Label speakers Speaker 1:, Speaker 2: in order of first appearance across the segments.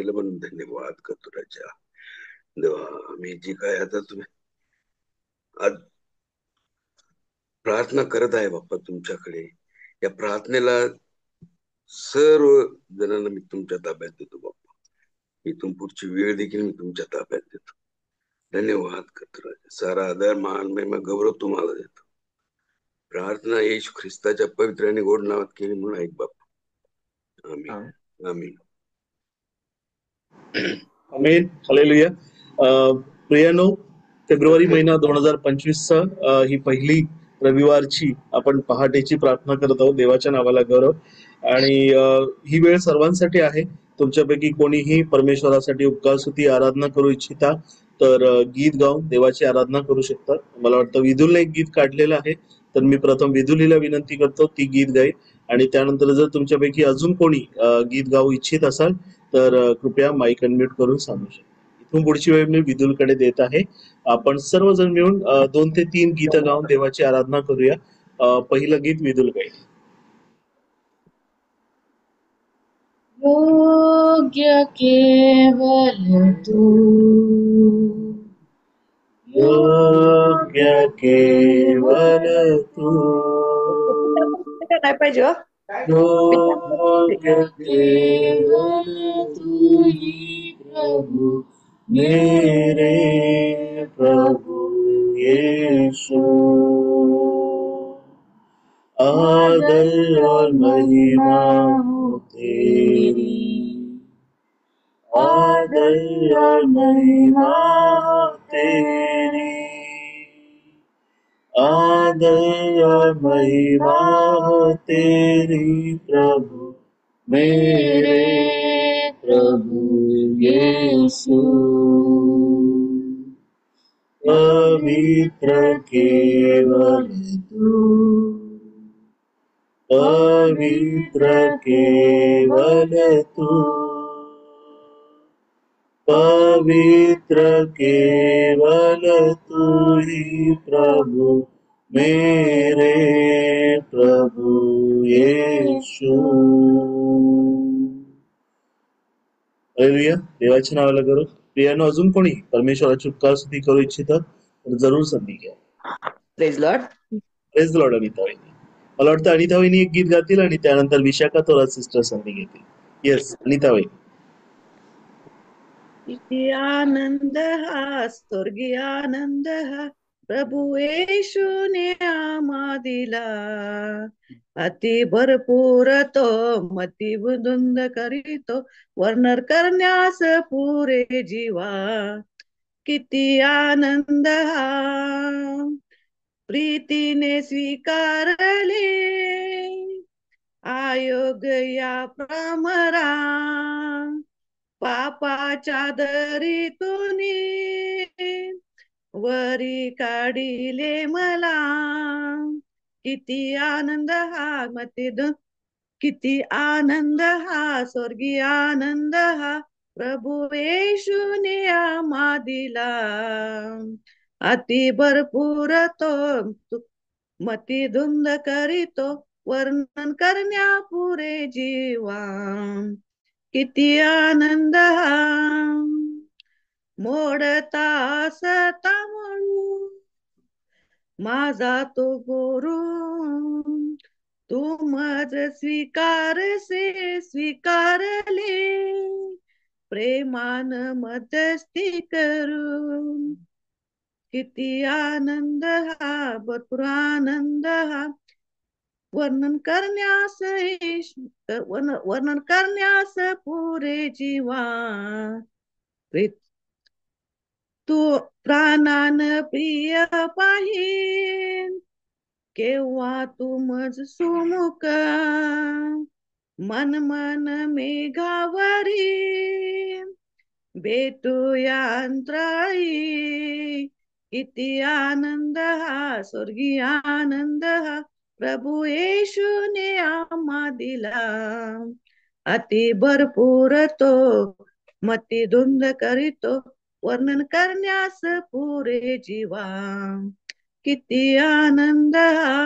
Speaker 1: केलं म्हणून धन्यवाद करतो राजा. देवा, आम्ही जी काय आता तुम्ही आज प्रार्थना करत आहे बाप्पा तुमच्याकडे, या प्रार्थनेला सर्व जणांना मी तुमच्या ताब्यात देतो बाप्पा. इथून पुढची वेळ देखील मी तुमच्या ताब्यात देतो. धन्यवाद करतो राजा. सारा आदर मान महिमा गौरव तुम्हाला देतो. प्रार्थना येशू ख्रिस्ताच्या पवित्र आणि गोड नावात केली म्हणून ऐक बाप्पा.
Speaker 2: आमेन.
Speaker 1: आमीन आमीन.
Speaker 2: आमेन. हालेलुया. प्रियानो, फेब्रुवारी महिना 2025चा ही पहिली रविवारची आपण पहाटेची प्रार्थना करत आहोत. देवाच्या नावाला गौरव. आणि ही वेळ सर्वांसाठी आहे. तुमच्यापैकी कोणीही परमेश्वरासाठी उपकार स्तुती आराधना करू इच्छिता तर गीत गाऊन देवाची आराधना करू शकता. मला वाटतं विदुलने एक गीत काढलेलं आहे, तर मी प्रथम विदुलीला विनंती करतो ती गीत गाईल. आणि त्यानंतर जर तुमच्यापैकी अजून कोणी गीत गाऊ इच्छित असाल तर कृपया माईक अनम्यूट करून सांगू शकता. इथून पुढची वेळ मी विदुलकडे देत आहे. आपण सर्वजण मिळून 2 ते 3 गीतं गाऊन देवाची आराधना करूया. पहिलं गीत विदुल गाईल.
Speaker 3: योग्य केवल तू,
Speaker 2: योग्य केवल तू,
Speaker 3: काय पाहिजे हो?
Speaker 2: योग्य केवल तू ही प्रभु, मेरे प्रभु यीशु. आदर और महिमा हो तेरी, आदर और महिमा हो तेरी, आदर और महिमा हो तेरी प्रभु, मेरे प्रभु यीशु. पवित्र केवल तू, पवित्र केवल तू, पवित्र केवल तू ही प्रभु, मेरे प्रभु यीशु. हालेलुया. देवाच्या नावाला करू. प्रियानो, अजून कोणी परमेश्वराची उपकार स्तुती करू इच्छितात तर जरूर संधी घ्या.
Speaker 3: Praise Lord.
Speaker 2: Praise Lord. Anita वहिनी, मला वाटतं अनिता वहिनी एक गीत गातील आणि त्यानंतर विशाखा थोरात सिस्टर संधी घेतील. येस, अनिता वहिनी.
Speaker 4: किती आनंद हा, स्वर्गीय आनंद हा, प्रभु येशूने आम्हा दिला. अति भरपूर तो मती बुदुंद करीतो, वर्णन करण्यास पुरे जीवा. किती आनंद हा, प्रीतीने स्वीकारले आयोग या प्रमरा. पापाच्या दरीतून वरी काढिले मला. किती आनंद हा किती आनंद हा, स्वर्गीय आनंद हा, प्रभु येशूने आम्हा दिला. अति भरपूर तो मती धुंद करीतो, वर्णन करण्या पुरे जीवा. किती आनंद हा, मोडता असता म्हणून माझा तो गुरु, तू मज स्वीकारले प्रेमान मध्यस्थी करून. किती आनंद हा, भरपूर आनंद हा, वर्णन करण्यास पुरे जीवा. तू प्राणान प्रिय पाहीन, केव्हा तू मज सुमुख. मन मन मेघावरी भेटूया अंतराळी. किती आनंद हा, स्वर्गीय आनंद हा, प्रभु येशूने आम्हा दिला. अति भरपूर तो मती धुंद करीतो, वर्णन करण्यास पुरे जीवा. किती आनंद हा,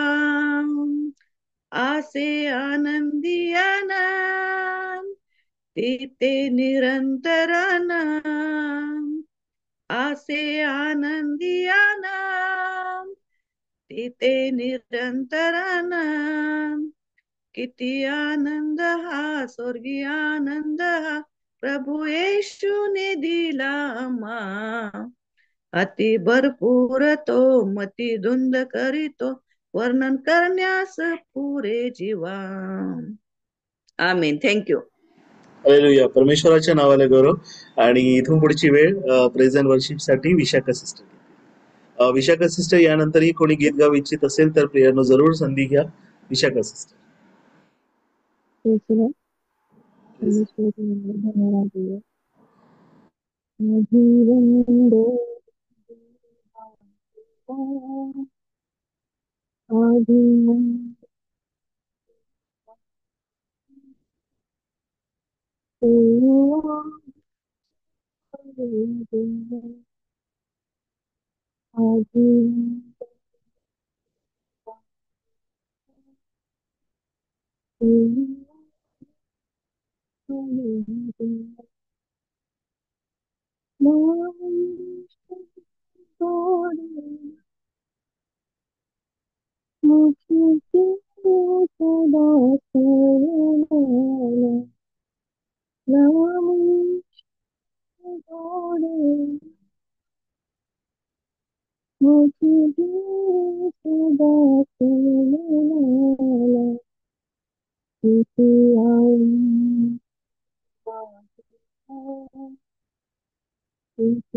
Speaker 4: आसे आनंदी आनंद तिथे निरंतर नाम, आसे आनंदी नाम, तिथे निरंतर नाम. किती आनंद हा स्वर्गीय आनंद हा प्रभू येशूने दिला आम्हा. अति भरपूर तो मती धुंद करीतो, वर्णन करण्यास पुरे जीवा. आमीन. थँक्यू.
Speaker 2: हालेलुया. परमेश्वराच्या नावाला गौरव. आणि इथून पुढची वेळ प्रेझ अँड वर्शिप साठी विशाखा सिस्टर. विशाखा सिस्टर यानंतरही कोणी गीत गाऊ इच्छित असेल तर प्रियानो जरूर संधी घ्या. विशाखा सिस्टर.
Speaker 5: धन्यवाद दिया. जीवन दे आजीवन तेरा आजीवन मुझे सदा serena नाम छोड़े मुझे सदा serena किसी आए किसी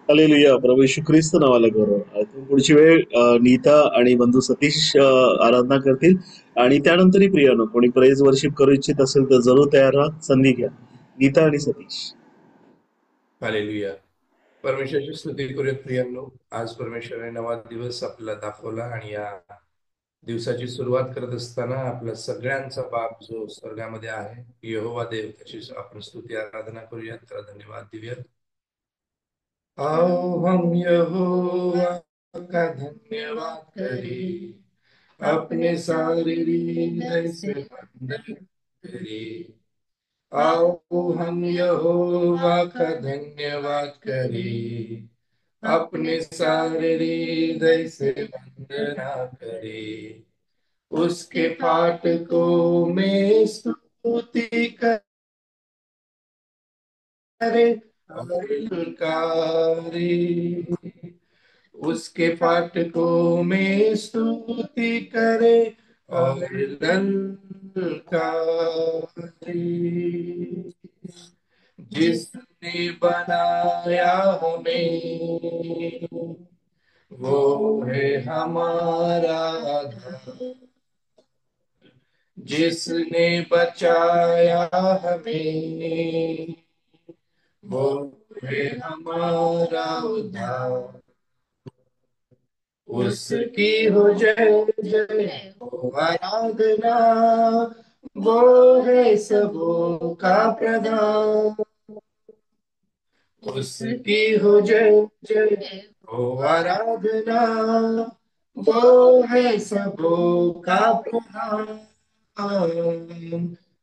Speaker 2: हालेलुया. प्रभू येशू ख्रिस्त नावाला गौरव. इथून पुढची वेळ नीता आणि बंधू सतीश आराधना करतील. आणि त्यानंतरही प्रियानो कोणी प्रेज वर्शिप करू इच्छित असेल तर जरूर तयार राहा. संधी घ्या. नीता आणि सतीश.
Speaker 6: हालेलुया. परमेश्वराची स्तुती करूयात प्रियांनो. आज परमेश्वराने नवा दिवस आपल्याला दाखवला आणि या दिवसाची सुरुवात करत असताना आपल्या सगळ्यांचा बाप जो स्वर्गामध्ये आहे यहोवा देव त्याची आपण स्तुती आराधना करूयात, त्याला धन्यवाद देऊयात. आओ हम यहोवा का धन्यवाद करें, अपने सारे हृदय से वंदन करें. आओ हम यहोवा का धन्यवाद करें, अपने सारे हृदय से वंदना करें. उसके फाटकों में स्तुति करे और ललकारे. उसके फाटकों में स्तुति करे और ललकारे. जिसने बनाया हमें वो है हमारा आधार. जिसने बचाया हमें वो है हमारा उद्धार. उसकी हो जय जय हो आराधना, वो है सबों का प्रधान। उसकी हो जय जय हो आराधना, वो है सबों का प्रधान।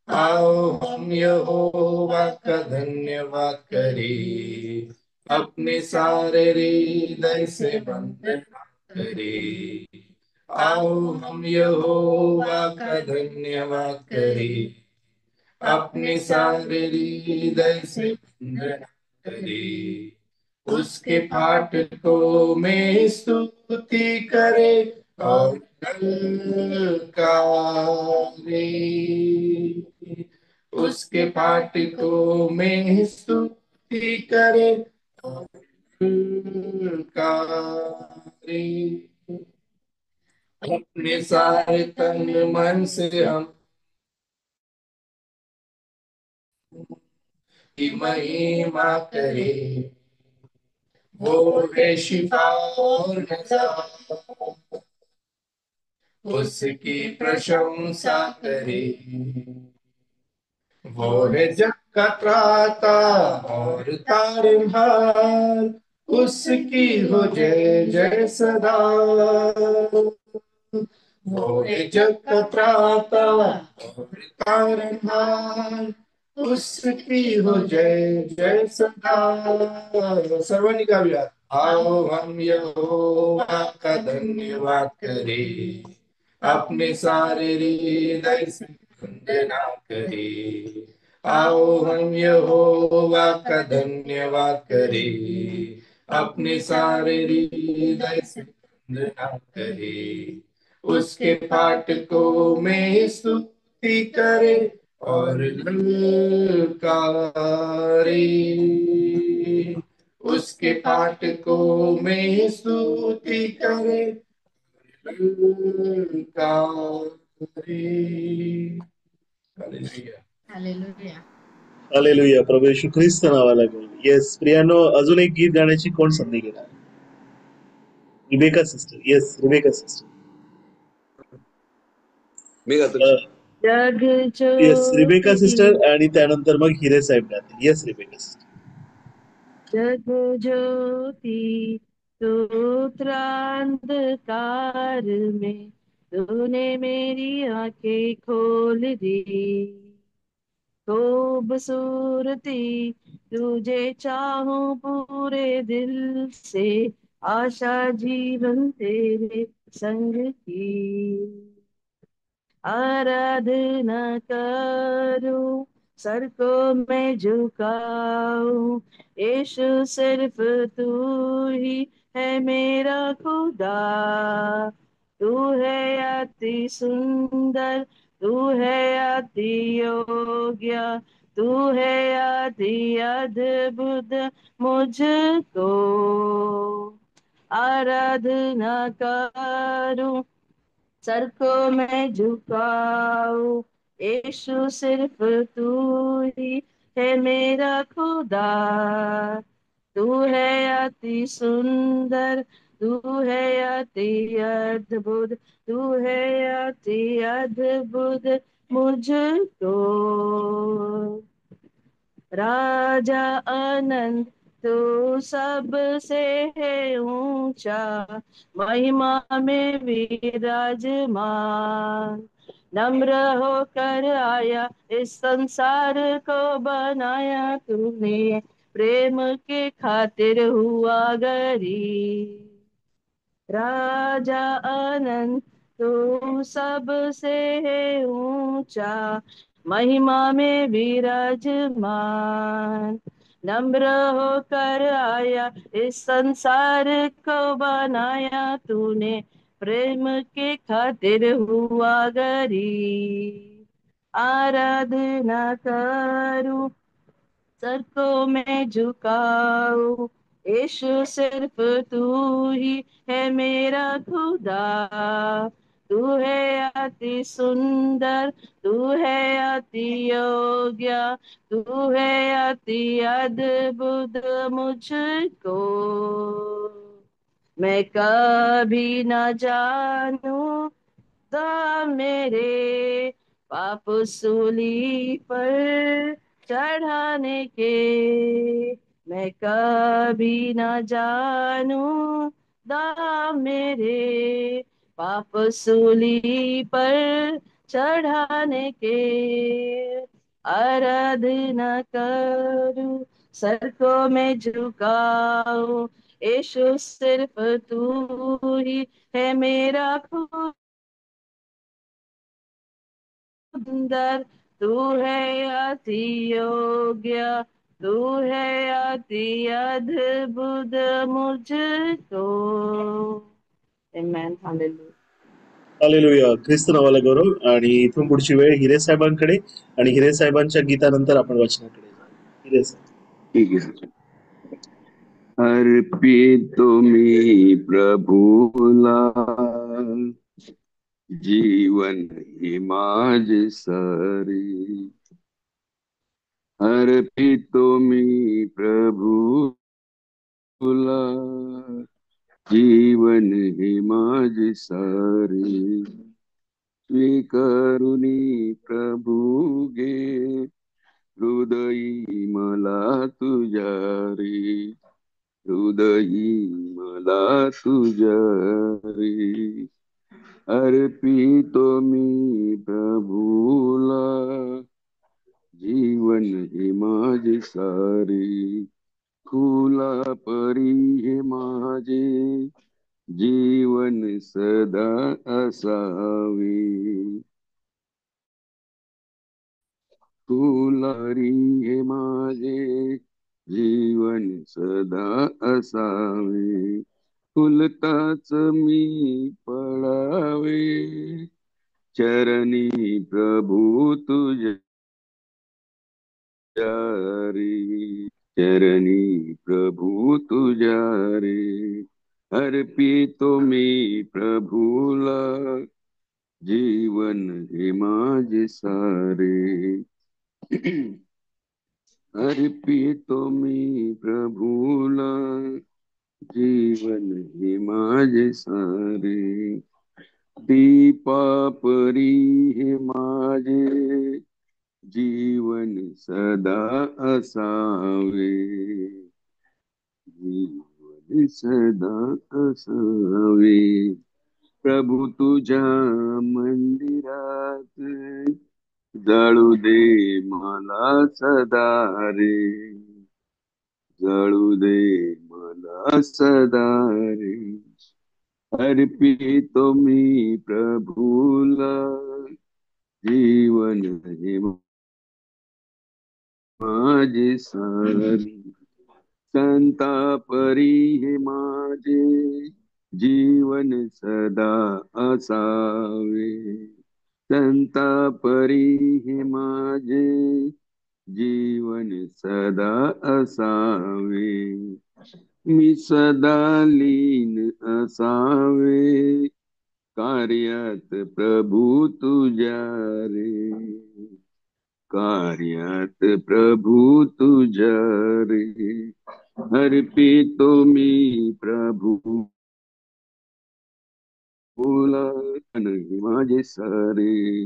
Speaker 6: आओ हम यहोवा का धन्यवाद करें, अपने सारे हृदय से वंदना करें। आओ हम यहोवा का धन्यवाद करें, अपने सारे हृदय से वंदना करें। उसके फाटकों में स्तुति करे और ललकारे। उसके फाटकों में स्तुति करे और ललकारे। अपने सारे तन मन से हम की महिमा करें। वो है शिफा और नजात, उसकी प्रशंसा करें। वो है जग का त्राता और तारनहार, उसकी हो जय जय सदा। वो है जग का त्राता और तारनहार, उसकी हो जय जय सदा। सर्वनि का विराट। आओ हम यहोवा का धन्यवाद करें, अपने सारे हृदय से वंदना करें। आओ हम यहोवा का धन्यवाद करें, अपने सारे हृदय से वंदना करें। उसके फाटकों में स्तुति करे और ललकारे। उसके फाटकों में स्तुति करे, ललकारे। हालेलुया।
Speaker 3: हालेलुया.
Speaker 2: हालेलुया. प्रभू येशू ख्रिस्त नावाला घेऊन. येस प्रियानो, अजून एक गीत गाण्याची कोण संधी घेणार? Rebecca sister. Yes, Rebecca sister.
Speaker 1: मी गातो.
Speaker 3: जग
Speaker 2: येस, रिबेका
Speaker 3: ज्योती
Speaker 2: सिस्टर आणि त्यानंतर मग हिरे साहेब गातील. Yes, Rebecca sister.
Speaker 3: जग ज्योति सूत्रांधकार में तूने मेरी आंखें खोल दी। खूबसूरती तुझे चाहूं पूरे दिल से, आशा जीवन तेरे संग की। आराधना करूं, सर को मैं झुकाऊं, यीशु सिर्फ तू ही है मेरा खुदा। तू है अति सुंदर, तू है अति योग्य, तू है अति अद्भुत मुझको। आराधना करूं, सर को मैं झुकाऊं, यीशु सिर्फ तू ही है मेरा खुदा। तू है अति सुंदर, तू है अति अद्भुत, तू है अति अद्भुत मुझको। राजा अनंत तू सबसे है ऊंचा, महिमा में विराजमान। नम्र होकर आया, इस संसार को बनाया तूने, प्रेम के खातिर हुआ गरीब। राजा अनंत तू सबसे है ऊंचा, महिमा में विराजमान। नम्र होकर आया, इस संसार को बनाया तूने, प्रेम के खातिर हुआ गरीब। आराधना करूं, सर को मैं झुकाऊं, यीशु सिर्फ तू ही है मेरा खुदा। तू है अति सुंदर, तू है अति योग्य, तू है अति अद्भुत मुझको। मैं कभी न जानू ता मेरे पाप सूली पर चढ़ाने के। मैं कभी न जानू दा मेरे पाप सूली पर चढ़ाने के। आराधना करूं, सर को मैं झुकाऊं, यीशु सिर्फ तू ही है मेरा सुंदर। तू है अति योग्य, तू है अति अद्भुत मुझको। Amen. Hallelujah.
Speaker 2: हालेलुया. ख्रिस्त नावाला गौरव. आणि इथून पुढची वेळ हिरे साहेबांकडे आणि हिरे साहेबांच्या गीतानंतर आपण वचनाकडे जाऊ. हिरे साहेब.
Speaker 1: ठीक आहे सर. अर्पितो मी प्रभूला जीवन ही माझे सारे. अर्पितो मी प्रभूला जीवन ही माझे सारे. स्वीकारुनी प्रभू गे हृदयी मला तुझ्या रे. हृदयी मला तुझ्या रे. अर्पितो मी प्रभूला जीवन हे माझे सारे. फुला परी हे माझे जीवन सदा असावे. फुलारी हे माझे जीवन सदा असावे. फुलताच मी पडावे चरणी प्रभू तुझ्या रे. चरणी प्रभू तुझ्या रे. अर्पितो मी प्रभूला जीवन हे माझे सारे. अर्पितो मी प्रभूला जीवन हे माझे सारे. दीपा परी हे माझे जीवन सदा असावे. जीवन सदा असावे. प्रभू तुझ्या मंदिरात जळू दे मला सदा रे. जळू दे मला सदा रे. अर्पितो मी प्रभूला जीवन हे माझे सारे. संता परी हे माझे जीवन सदा असावे. संता परी हे माझे जीवन सदा असावे. मी सदा लीन असावे कार्यात प्रभू तुझ्या रे. कार्यात प्रभू तुझ्या रे. अर्पितो मी प्रभू माझे सारे.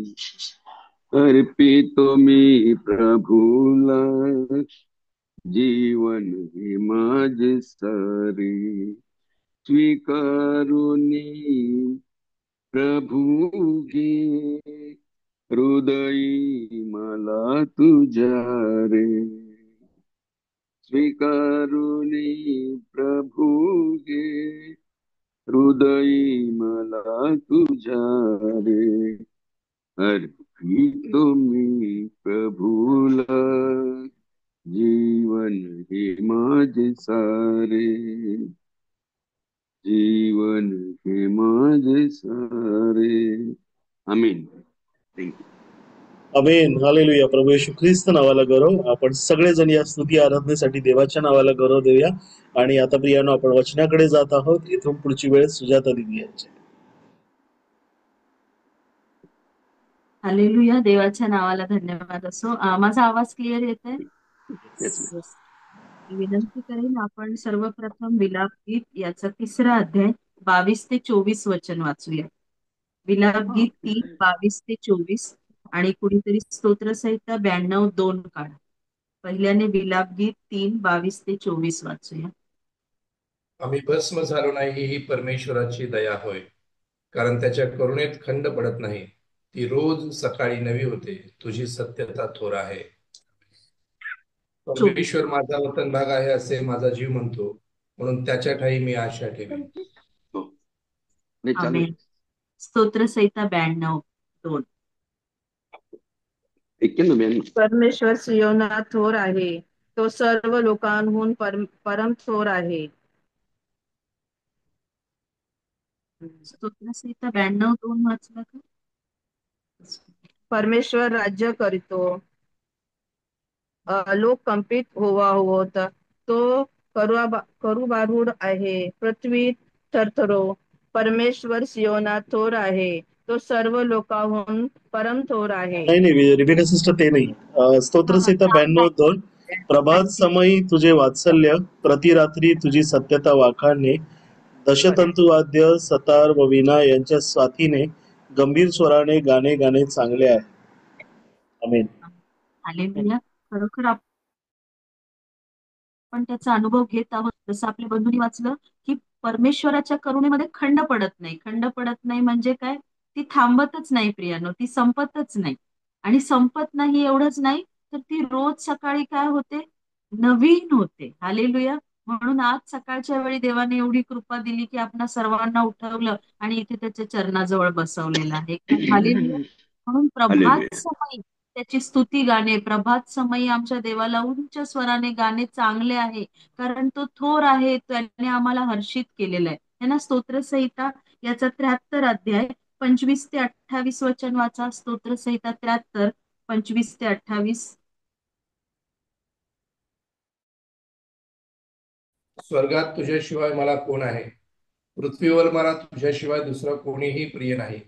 Speaker 1: अर्पितो मी प्रभूला जीवन हे माझे सारे. स्वीकारुनी प्रभू घे हृदयी मला तुझ्या रे. स्वीकारुनी प्रभू घे हृदयी मला तुझ्या रे. अर्पितो मी प्रभूला जीवन हे माझे सारे. जीवन हे माझे सारे. आमीन. थँक्यू.
Speaker 2: आमेन. हालेलुया. प्रभू येशू ख्रिस्त नावाला गौरव. आपण सगळेजण या स्तुती आराधनेसाठी देवाच्या नावाला गौरव देऊया. आणि आता प्रियानो आपण वचनाकडे जात आहोत. इथून पुढची वेळ सुजाता दिदी यांची.
Speaker 3: हालेलुया. देवाच्या नावाला धन्यवाद असो. माझा आवाज क्लिअर येत आहे?
Speaker 1: Yes, ma'am.
Speaker 3: विनंती करेन आपण सर्वप्रथम विलाप गीत याचा 3रा अध्याय 22 ते 24 वचन वाचूया. विलाप गीत 3 22 ते 24 आणि कुणीतरी स्तोत्रसहिता 92-2 काढा. पहिल्याने विलाप गीत 3 22 ते 24 वाचूया.
Speaker 6: आम्ही भस्म झालो नाही ही परमेश्वराची दया होय, कारण त्याच्या करुणेत खंड पडत नाही. ती रोज सकाळी नवी होते. तुझी सत्यता थोर आहे.
Speaker 3: 24
Speaker 6: परमेश्वर माझा वतन भाग आहे असे माझा जीव म्हणतो, म्हणून त्याच्या ठाई मी आशा ठेवी.
Speaker 1: हो नाही चालू
Speaker 3: आमेन. स्तोत्रसहिता 92-2.
Speaker 1: ऐकेन ना मी.
Speaker 3: परमेश्वर सियोनात थोर आहे, तो सर्व लोकांहून परम थोर आहे. स्तोत्रसहिता 92-2 वाचला का? परमेश्वर राज्य करीतो, लोक कंपित होत. तो करुबारूढ आहे, पृथ्वी थरथरो. परमेश्वर सियोनात थोर आहे, तो सर्व लोकांहून परम थोर आहे.
Speaker 2: नाही रिबेका सिस्टर ते नाही. स्तोत्रसहिता 92-2. प्रभात समयी तुझे वात्सल्य, प्रतिरात्री तुझी सत्यता वाखाणणे. दशतंतु वाद्य सतार व वीणा यांच्या साथीने गंभीर स्वराने गाणे गाणे चांगले आहे. आमेन.
Speaker 3: हालेलुया. खरोखर आपण त्याचा अनुभव घेत आहोत. जसं आपल्या बंधूंनी वाचलं की परमेश्वराच्या करुणेमध्ये खंड पडत नाही. खंड पडत नाही म्हणजे काय? ती थांबतच नाही प्रियानो, ती संपतच नाही. आणि संपत नाही एवढंच नाही, तर ती रोज सकाळी काय होते? नवीन होते. हालेलुया. म्हणून आज सकाळच्या वेळी देवाने एवढी कृपा दिली की आपण सर्वांना उठवलं आणि इथे त्याच्या चरणाजवळ बसवलेलं आहे. हालेलुया. म्हणून प्रभात
Speaker 1: हालेलुया.
Speaker 3: समयी त्याची स्तुती गाणे, प्रभात समयी आमच्या देवाला उंच स्वराने गाणे चांगले आहे, कारण तो थोर आहे, त्याने आम्हाला हर्षित केलेलं आहे. त्यांना स्तोत्रसहिता याचा 73 अध्याय 25 ते 28 वचन वाचा. स्तोत्रसहिता 73 25 ते 28.
Speaker 6: स्वर्गात तुझ्याशिवाय मला कोण आहे? पृथ्वीवर मला तुझ्याशिवाय दुसरा कोणीही प्रिय नाही.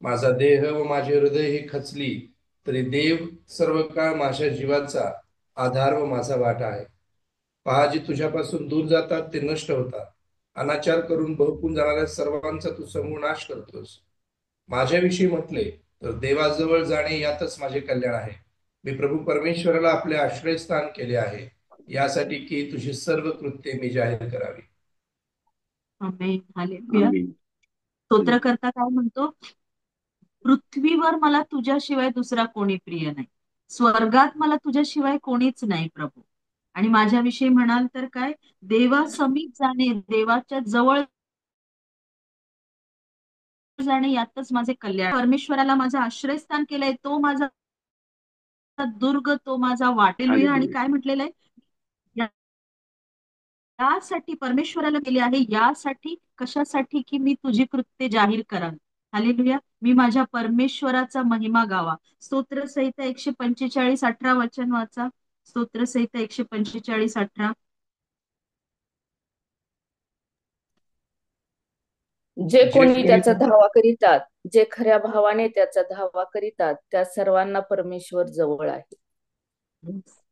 Speaker 6: माझा देह व माझे हृदय ही खचली, तरी देव सर्व काळ माझ्या जीवाचा आधार व माझा वाटा आहे. पहा, जे तुझ्यापासून दूर जातात ते नष्ट होतात. अनाचार करून बहुकून जाणाऱ्या सर्वांचा तू समूळ नाश करतोस. माझ्याविषयी म्हटले तर देवाजवळ जाणे यातच माझे कल्याण आहे. मी प्रभू परमेश्वराला आपले आश्रयस्थान केले आहे, यासाठी की तुझी सर्व कृत्ये मी जाहीर करावी.
Speaker 3: आमेन. हालेलुया.
Speaker 1: आमीन.
Speaker 3: स्तोत्रकर्ता काय म्हणतो? पृथ्वीवर मला तुझ्याशिवाय दुसरा कोणी प्रिय नाही, स्वर्गात मला तुझ्याशिवाय कोणीच नाही प्रभू. आणि माझ्याविषयी म्हणाल तर काय? देवा समीप जाणे, देवाच्या जवळ जाणे यातच माझे कल्याण. परमेश्वराला माझं आश्रयस्थान केलंय, तो माझा दुर्ग, तो माझा वाटेलुया. आणि
Speaker 1: हालेलुया.
Speaker 3: काय म्हटलेलं आहे? यासाठी परमेश्वराला केले आहे, यासाठी कशासाठी? की मी तुझी कृत्ये जाहीर करावी. हालेलुया. मी माझ्या परमेश्वराचा महिमा गावा. स्तोत्रसहिता 145:18 वचन वाचा. स्तोत्रसहिता 145:18.
Speaker 7: जे कोणी त्याचा धावा करीतात, जे खऱ्या भावाने त्याचा धावा करीतात, त्या सर्वांना परमेश्वर जवळ आहे.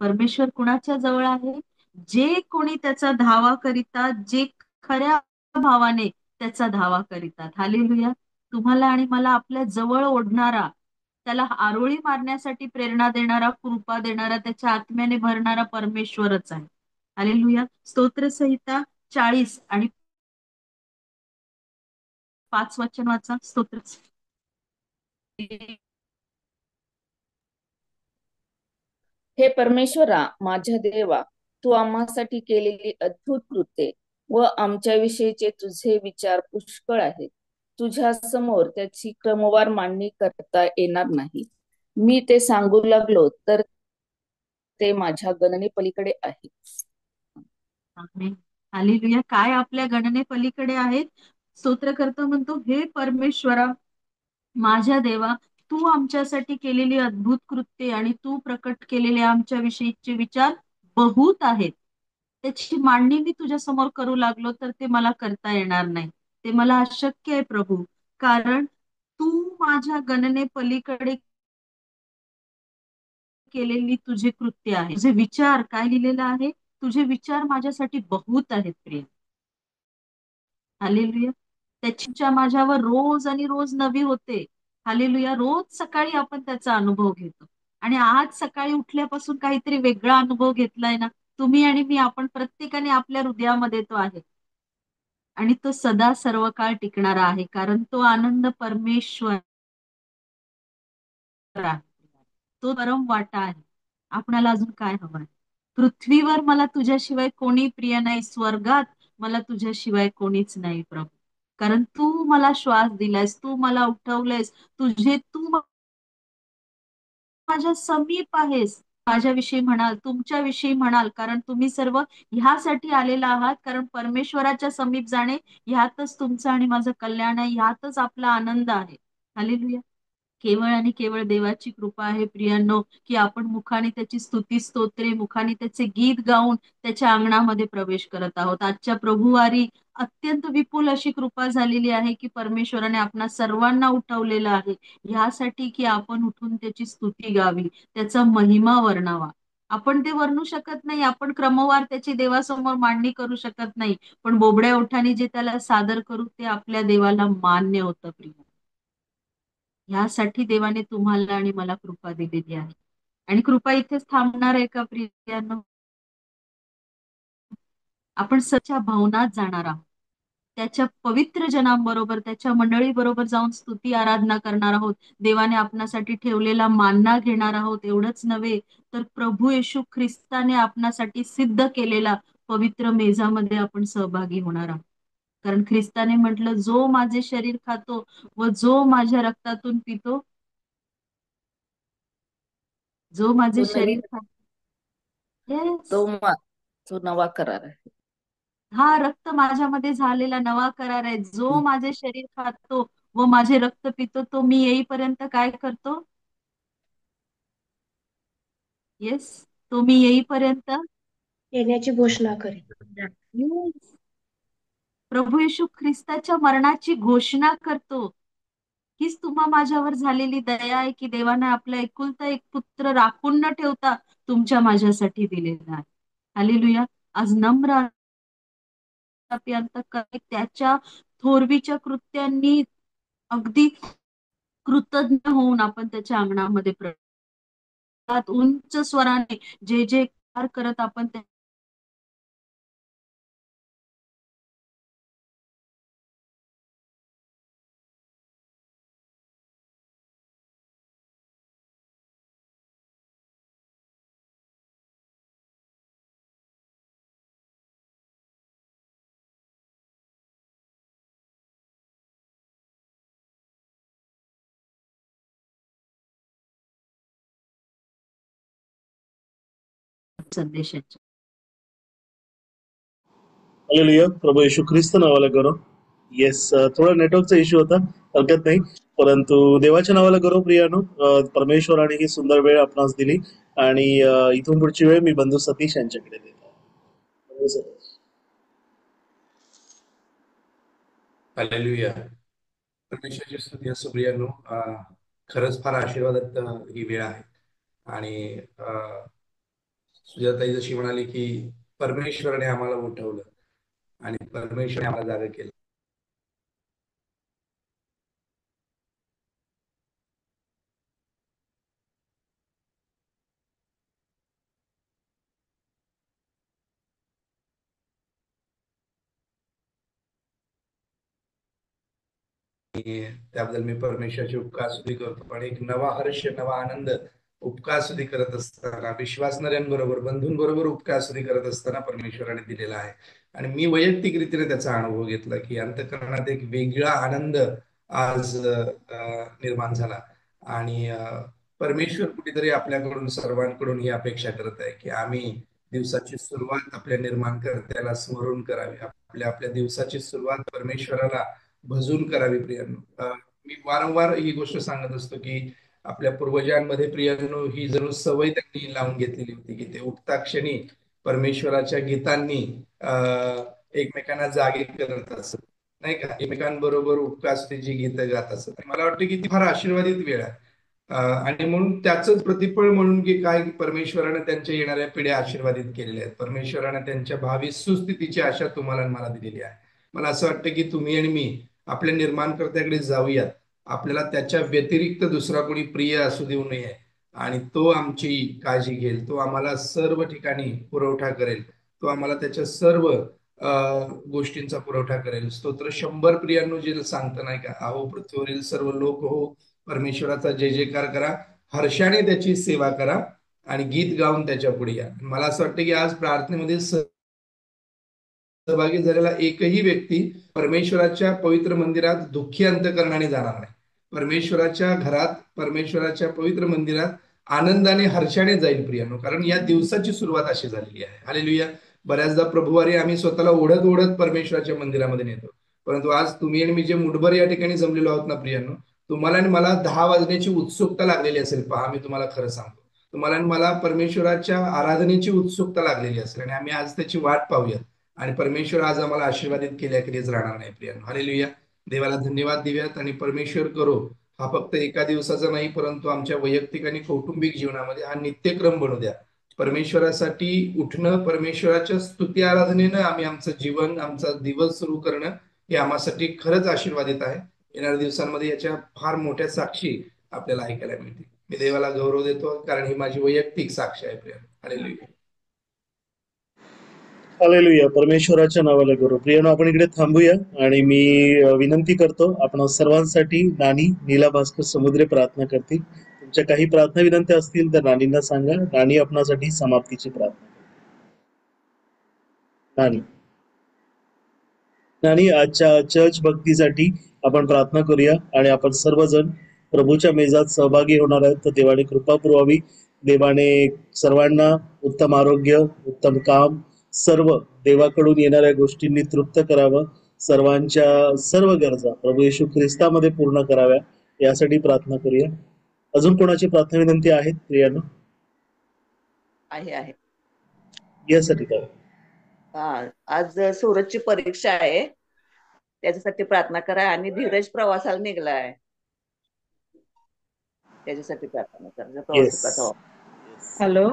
Speaker 3: परमेश्वर कुणाच्या जवळ आहे? जे कोणी त्याचा धावा करीतात, जे खऱ्या भावाने त्याचा धावा करीतात. हालेलुया. तुम्हाला आणि मला आपल्या जवळ ओढणारा, त्याला आरोळी मारण्यासाठी प्रेरणा देणारा, कृपा देणारा, त्याच्या आत्म्याने भरणारा परमेश्वरच आहे. हालेलुया. स्तोत्रसहिता 40 आणि 5 वचन वाचा. स्तोत्र.
Speaker 7: हे परमेश्वरा, माझ्या देवा, तू आम्हासाठी केलेली अद्भुत कृत्ये व आमच्या विषयीचे तुझे विचार पुष्कळ आहेत. तुझ्या समोर त्याची क्रमवार मांडणी करता येणार नाही. मी ते सांगू लागलो तर ते माझ्या गणने पलीकडे आहे.
Speaker 3: हालेलुया. काय आपल्या गणने पलीकडे आहेत? स्तोत्रकर्ता म्हणतो, हे परमेश्वरा, माझ्या देवा, तू आमच्यासाठी केलेली अद्भुत कृत्ये आणि तू प्रकट केलेले आमच्या विषयीचे विचार बहुत आहेत. त्याची मांडणी मी तुझ्या समोर करू लागलो तर ते मला करता येणार नाही. ते मला अशक्य आहे प्रभू, कारण तू माझ्या गणने पलीकडे केलेली तुझे कृत्य आहे. तुझे विचार काय लिहिलेलं आहे? तुझे विचार माझ्यासाठी बहुत आहेत प्रिय. हालेलुया. त्याची माझ्यावर रोज आणि रोज नवी होते. हालेलुया. रोज सकाळी आपण त्याचा अनुभव घेतो. आणि आज सकाळी उठल्यापासून काहीतरी वेगळा अनुभव घेतलाय ना, तुम्ही आणि मी, आपण प्रत्येकाने आपल्या हृदयामध्ये तो आहे. आणि तो सदा सर्व काळ टिकणारा आहे, कारण तो आनंद परमेश्वर आहे. तो परम वाटा आहे. आपणाला अजून काय हवंय? पृथ्वीवर मला तुझ्याशिवाय कोणी प्रिय नाही, स्वर्गात मला तुझ्याशिवाय कोणीच नाही प्रभू. कारण तू मला श्वास दिलायस, तू मला उठवलंयस, तू माझ्या समीप आहेस. माझ्याविषयी म्हणाल, तुमच्याविषयी म्हणाल, कारण तुम्ही सर्व ह्यासाठी आलेला आहात, कारण परमेश्वराच्या समीप जाणे ह्यातच तुमचं आणि माझं कल्याण आहे, ह्यातच आपला आनंद आहे. हालेलुया. केवळ आणि केवळ देवाची कृपा आहे प्रियांनो, की आपण मुखाने त्याची स्तुती स्तोत्रे, मुखाने त्याचे गीत गाऊन त्याच्या अंगणामध्ये प्रवेश करत आहोत. आजच्या प्रभुवारी अत्यंत विपुल अशी कृपा झालेली आहे, की परमेश्वराने आपणा सर्वांना उठवलेलं आहे ह्यासाठी, की आपण उठून त्याची स्तुती गावी, त्याचा महिमा वर्णावा. आपण ते वर्णू शकत नाही, आपण क्रमवार त्याची देवासमोर मांडणी करू शकत नाही, पण बोबड्या ओठाने जे त्याला सादर करू ते आपल्या देवाला मान्य होतं प्रिय. ह्यासाठी देवाने तुम्हाला आणि मला कृपा दिलेली आहे. आणि कृपा इथेच थांबणार आहे का प्रियांनो? आपण सच्च्या भवनात जाणार आहोत, त्याच्या पवित्र जनांबरोबर, त्याच्या मंडळी बरोबर जाऊन स्तुती आराधना करणार आहोत. देवाने आपणासाठी ठेवलेला मानना घेणार आहोत. एवढंच नव्हे तर प्रभू येशू ख्रिस्ताने आपणासाठी सिद्ध केलेला पवित्र मेजामध्ये आपण सहभागी होणार आहोत. कारण ख्रिस्ताने म्हटलं, जो माझे शरीर खातो व जो माझ्या रक्तातून पितो, जो माझे
Speaker 7: तो
Speaker 3: शरीर
Speaker 7: नवीन
Speaker 3: खातो, येस,
Speaker 7: तो मा तो नवा करार आहे.
Speaker 3: हा रक्त माझ्यामध्ये झालेला नवा करार आहे. जो माझे शरीर खातो व माझे रक्त पितो, तो मी येईपर्यंत काय करतो? येस, तो मी येईपर्यंत
Speaker 8: येण्याची घोषणा करेन.
Speaker 3: Yes. प्रभू येशू ख्रिस्ताच्या मरणाची घोषणा करतो. हीच तुम्हा माझ्यावर झालेली दया आहे, की देवाने आपला एकुलता एक पुत्र राखून न ठेवता तुमच्या माझ्यासाठी दिलेला आहे. हालेलुया. आज नम्र त्याच्या थोरवीच्या कृत्यांनी अगदी कृतज्ञ होऊन आपण त्याच्या अंगणामध्ये उंच स्वराने जे जे करत आपण संदेशाच्या
Speaker 2: हालेलुया. प्रभू येशू ख्रिस्त नावाला करो. येस, थोडा नेटवर्कचा इश्यू होता, हरकत नाही, परंतु देवाच्या नावाला करो प्रियानो. परमेश्वराने ही सुंदर वेळ आपणास दिली आणि इथून पुढची वेळ मी बंधू सतीश यांच्याकडे देतो. बंधू सतीश.
Speaker 6: हालेलुया. परमेश्वराची स्तुती असो प्रियांनो. खरंच फार आशीर्वादात ही वेळ आहे. आणि सुजाताई जशी म्हणाली की परमेश्वराने आम्हाला उठवलं आणि परमेश्वराने आम्हाला जागा केलं. त्याबद्दल मी परमेश्वराचे उपकार स्तुती करतो. पण एक नवा हर्ष, नवा आनंद उपकार स्तुती करत असताना, विश्वासणाऱ्यांबरोबर, बंधूंबरोबर उपकार स्तुती करत असताना परमेश्वराने दिलेला आहे. आणि मी वैयक्तिकरीतीने त्याचा अनुभव घेतला की अंतःकरणात एक वेगळा आनंद आज निर्माण झाला. आणि परमेश्वर कुठेतरी आपल्याकडून, सर्वांकडून ही अपेक्षा करत आहे की आम्ही दिवसाची सुरुवात आपल्या निर्माणकर्त्याला स्मरून करावी. आपल्या दिवसाची सुरुवात परमेश्वराला भजून करावी प्रियांनो. मी वारंवार ही गोष्ट सांगत असतो की आपल्या पूर्वजांमध्ये प्रियांनो ही जणू सवय त्यांनी लावून घेतलेली होती की ते उठता क्षणी परमेश्वराच्या गीतांनी एकमेकांना जागे करत असत, नाही का, एकमेकांबरोबर उपकासतेची गीतं गात असत. मला वाटतं की ती फार आशीर्वादित वेळ आहे. आणि म्हणून त्याचंच प्रतिफळ म्हणून की काय, परमेश्वराने त्यांच्या येणाऱ्या पिढ्या आशीर्वादित केलेल्या आहेत. परमेश्वराने त्यांच्या भावी सुस्थितीची आशा तुम्हाला आणि मला दिलेली आहे. मला असं वाटतं की तुम्ही आणि मी आपल्या निर्माणकर्त्याकडे जाऊयात. आपल्याला त्याच्या व्यतिरिक्त दुसरा कोणी प्रिय असू देऊ नये आणि तो आमची काळजी घेईल. तो आम्हाला सर्व ठिकाणी पुरवठा करेल. तो आम्हाला त्याच्या सर्व गोष्टींचा पुरवठा करेल. स्तोत्र 100 प्रियांनो जे सांगतं नाही का, अहो पृथ्वीवरील सर्व लोक हो, परमेश्वराचा जय जयकार करा, हर्षाने त्याची सेवा करा आणि गीत गाऊन त्याच्या पुढे या. मला असं वाटतं की आज प्रार्थनेमध्ये सहभागी झालेला एकही व्यक्ती परमेश्वराच्या पवित्र मंदिरात दुःखी अंतकरणाने जाणार नाही. परमेश्वराच्या घरात, परमेश्वराच्या पवित्र मंदिरात आनंदाने हर्षाने जाईल प्रियानो, कारण या दिवसाची सुरुवात अशी झालेली आहे. हालेलुया. बऱ्याचदा प्रभुवारी आम्ही स्वतःला ओढत ओढत परमेश्वराच्या मंदिरामध्ये नेतो, परंतु आज तुम्ही आणि मी जे मुठभर या ठिकाणी जमलेलो आहोत ना प्रियानो, तुम्हाला आणि मला 10 वाजण्याची उत्सुकता लागलेली असेल. पहा, मी तुम्हाला खरं सांगतो, तुम्हाला आणि मला परमेश्वराच्या आराधनेची उत्सुकता लागलेली असेल आणि आम्ही आज त्याची वाट पाहूयात. आणि परमेश्वर आज आम्हाला आशीर्वादित केल्याखेरीज राहणार नाही प्रियानो. हालेलुया. देवाला धन्यवाद देऊयात आणि परमेश्वर करो हा फक्त एका दिवसाचा नाही, परंतु आमच्या वैयक्तिक आणि कौटुंबिक जीवनामध्ये हा नित्यक्रम बनू द्या. परमेश्वरासाठी उठणं, परमेश्वराच्या स्तुती आराधनेनं आम्ही आमचं जीवन, आमचा दिवस सुरू करणं हे आम्हासाठी खरंच आशीर्वादित आहे. येणाऱ्या दिवसांमध्ये याच्या फार मोठ्या साक्षी आपल्याला ऐकायला मिळतील. मी देवाला गौरव देतो, कारण ही माझी वैयक्तिक साक्ष आहे प्रिया. हालेलुया.
Speaker 2: हालेलुया. परमेश्वराच्या नावाला गौरव. प्रियानो, आपण इकडे थांबूया आणि मी विनंती करतो आपण सर्वांसाठी नानी नीला भास्कर समुद्रे प्रार्थना करतील. तुमच्या काही प्रार्थना विनंत्या असतील तर नानींना सांगा. नानी आपणासाठी समाप्तीची प्रार्थना. नानी नानी आजच्या चर्च भक्तीसाठी आपण प्रार्थना करूया आणि आपण सर्वजण प्रभूच्या मेजात सहभागी होणार आहोत. तर देवाने कृपा पुरवावी. देवाने सर्वांना उत्तम आरोग्य, उत्तम काम, सर्व देवाकडून येणाऱ्या गोष्टींनी तृप्त करावं. सर्वांच्या सर्व गरजा प्रभू येशू ख्रिस्तामध्ये पूर्ण कराव्या, यासाठी प्रार्थना करूया. अजून कोणाची प्रार्थना विनंती आहेत प्रियांनो?
Speaker 4: आहे.
Speaker 2: यासाठी काय?
Speaker 4: आज सूरजची परीक्षा आहे, त्याच्यासाठी प्रार्थना करा. आणि धीरज प्रवासाला निघलाय, त्याच्यासाठी प्रार्थना करा.
Speaker 9: हॅलो.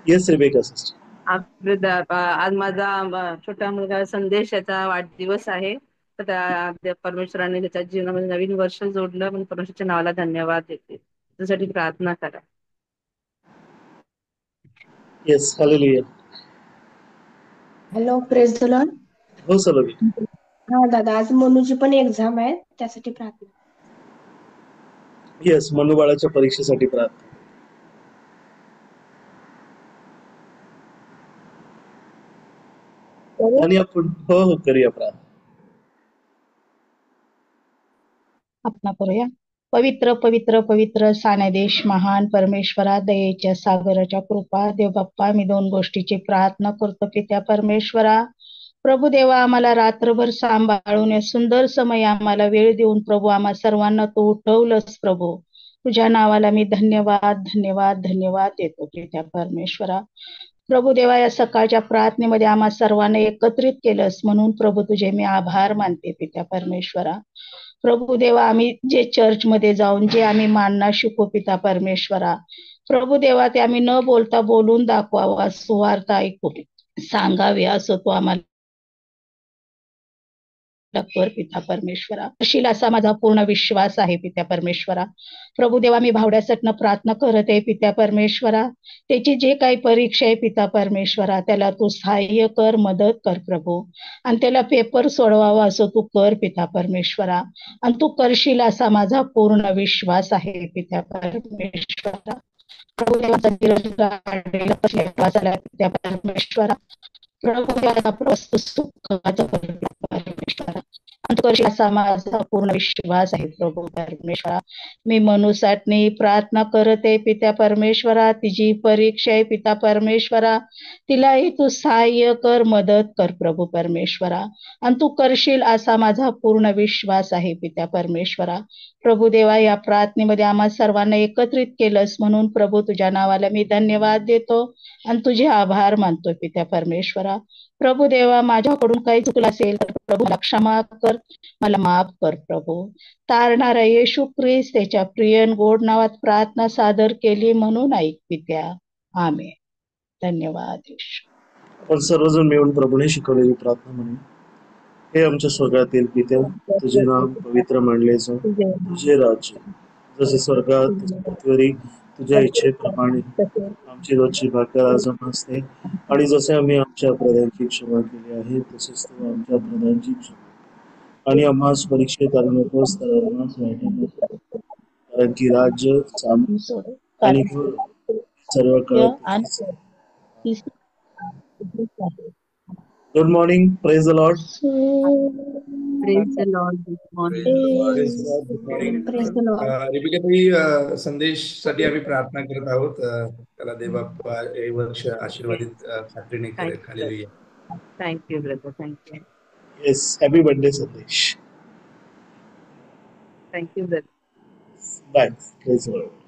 Speaker 2: Yes Rebecca sister.
Speaker 9: आज माझा छोटा मुलगा संदेश याचा वाढदिवस आहे. तर परमेश्वराने त्याच्या जीवनामध्ये नवीन वर्ष जोडलं, म्हणून परमेश्वराच्या नावाला धन्यवाद देते. त्यासाठी प्रार्थना करा.
Speaker 2: Yes. Hallelujah.
Speaker 8: Hello, praise the Lord.
Speaker 2: हो सलोनी.
Speaker 8: हा दादा, आज मनुची पण एक्झाम आहे, त्यासाठी प्रार्थना.
Speaker 2: येस, मनु बाळाच्या परीक्षेसाठी प्रार्थना. आणि आपण हो करूया प्रार्थना.
Speaker 10: आपण करूया. पवित्र पवित्र पवित्र सान्यादेश महान परमेश्वरा, दयेच्या सागराच्या कृपा देव बाप्पा, मी 2 गोष्टीची प्रार्थना करतो की त्या परमेश्वरा प्रभू देवा, आम्हाला रात्रभर सांभाळून सुंदर समय आम्हाला वेळ देऊन प्रभू आम्हा सर्वांना तू उठवलंस. प्रभू तुझ्या नावाला मी धन्यवाद धन्यवाद धन्यवाद देतो की त्या परमेश्वरा. प्रभू देवा, या सकाळच्या प्रार्थनेमध्ये आम्हा सर्वांना एकत्रित केलंस, म्हणून प्रभू तुझे मी आभार मानते पित्या परमेश्वरा. प्रभू देवा, आम्ही जे चर्चमध्ये जाऊन जे आम्ही मानना शिकू पिता परमेश्वरा, प्रभू देवा ते आम्ही न बोलता बोलून दाखवावा, सुवार्थ ऐकू सांगावे असं तू आम्हाला कर पिता परमेश्वरा. अशील असा माझा पूर्ण विश्वास आहे पित्या परमेश्वरा. प्रभू देवा, मी भावड्यासाठी प्रार्थना करत आहे पित्या परमेश्वरा. त्याची जे काही परीक्षा आहे पिता परमेश्वरा, त्याला तू सहाय्य कर, मदत कर प्रभू, आणि त्याला पेपर सोडवावा असं तू कर पिता परमेश्वरा. आणि तू करशील असा माझा पूर्ण विश्वास आहे पित्या परमेश्वरा. प्रभू देवाचा पित्या परमेश्वरा. प्रभू देवाचा प्रस्तुत सुखाचा परमेश्वरा, असा माझा पूर्ण विश्वास आहे प्रभू परमेश्वरा. मी मनुसाठी प्रार्थना करत आहे पित्या परमेश्वरा. तिची परीक्षा आहे पिता परमेश्वरा, तिलाही तू सहाय्य कर, मदत कर प्रभू परमेश्वरा, आणि तू करशील असा माझा पूर्ण विश्वास आहे पित्या परमेश्वरा. प्रभू देवा, या प्रार्थनेमध्ये आम्हा सर्वांना एकत्रित केलंस, म्हणून प्रभू तुझ्या नावाला मी धन्यवाद देतो आणि तुझे आभार मानतो पित्या परमेश्वरा. प्रभू देवा, माझ्याकडून काही चुकलं असेल तर प्रभू मला क्षमा कर, मला माफ कर प्रभू. तारणारा येशू ख्रिस्त त्याच्या प्रियन गोड नावात प्रार्थना सादर केली म्हणून ऐकवित्या. आमेन. धन्यवाद येशू.
Speaker 2: आपण सर्वजण मिळून प्रभूने शिकवलेली प्रार्थना म्हणून. हे आमच्या स्वर्गातील पित्या, तुझे नाम पवित्र मानले जाओ, तुझे राज्य जसे स्वर्गात तसे पृथ्वीवरी तुझ्या इच्छेप्रमाणे आमची रोजची भाकर आज आम्हास दे, आणि जसे आम्ही आमच्या अपराधांची क्षमा केली आहे तसेच तू आमच्या अपराधांची क्षमा, आणि आम्हास परीक्षेत आणू नकोस तर आम्हास वाईटापासून, कारण की राज्य, सामर्थ आणि गौरव सर्व काळ तुझेच आहे. Good morning. Praise the lord.
Speaker 3: Praise the lord. Good morning.
Speaker 8: Praise the lord.
Speaker 6: रिबिकाताई, संदेशसाठी आम्ही प्रार्थना करत आहोत. त्याला देवबाप्पा हे वर्ष आशीर्वादित खात्रीने करेल. Hallelujah.
Speaker 9: Thank you brother, thank you.
Speaker 2: Yes, happy birthday Sandesh.
Speaker 9: Thank you brother.
Speaker 2: Bye. Praise the Lord.